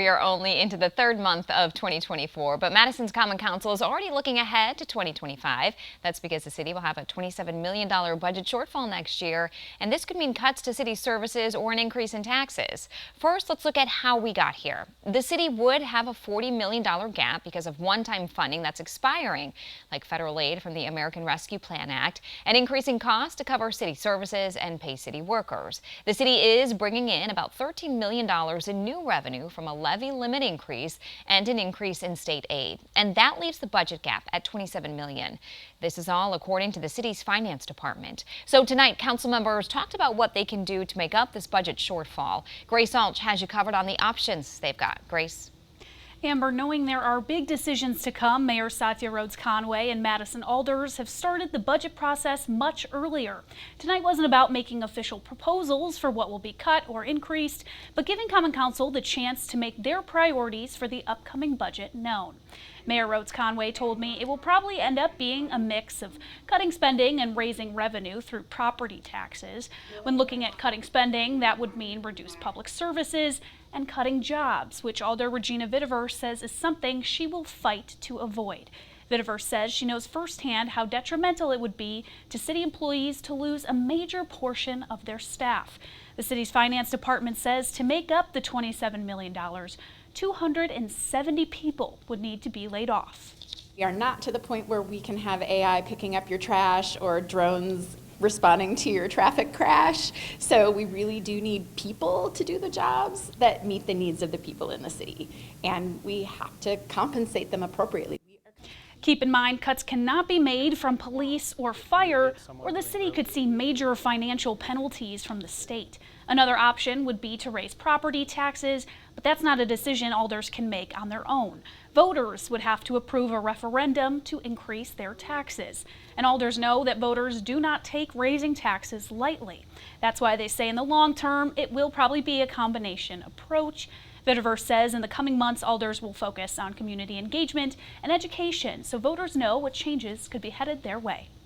We are only into the third month of 2024, but Madison's Common Council is already looking ahead to 2025. That's because the city will have a $27 million budget shortfall next year, and this could mean cuts to city services or an increase in taxes. First, let's look at how we got here. The city would have a $40 million gap because of one-time funding that's expiring, like federal aid from the American Rescue Plan Act, and increasing costs to cover city services and pay city workers. The city is bringing in about $13 million in new revenue from a levy limit increase and an increase in state aid. And that leaves the budget gap at $27 million. This is all according to the city's finance department. So tonight, council members talked about what they can do to make up this budget shortfall. Grace Alch has you covered on the options they've got. Grace. Amber, knowing there are big decisions to come, Mayor Satya Rhodes Conway and Madison alders have started the budget process much earlier. Tonight wasn't about making official proposals for what will be cut or increased, but giving Common Council the chance to make their priorities for the upcoming budget known. Mayor Rhodes Conway told me it will probably end up being a mix of cutting spending and raising revenue through property taxes. When looking at cutting spending, that would mean reduced public services and cutting jobs, which Alder Regina Vitiver says is something she will fight to avoid. Vitiver says she knows firsthand how detrimental it would be to city employees to lose a major portion of their staff. The city's finance department says to make up the $27 million, 270 people would need to be laid off. We are not to the point where we can have AI picking up your trash or drones responding to your traffic crash. So we really do need people to do the jobs that meet the needs of the people in the city. And we have to compensate them appropriately. Keep in mind, cuts cannot be made from police or fire, or the city could see major financial penalties from the state. Another option would be to raise property taxes, but that's not a decision alders can make on their own. Voters would have to approve a referendum to increase their taxes. And alders know that voters do not take raising taxes lightly. That's why they say in the long term, it will probably be a combination approach. Vitiver says in the coming months, alders will focus on community engagement and education so voters know what changes could be headed their way.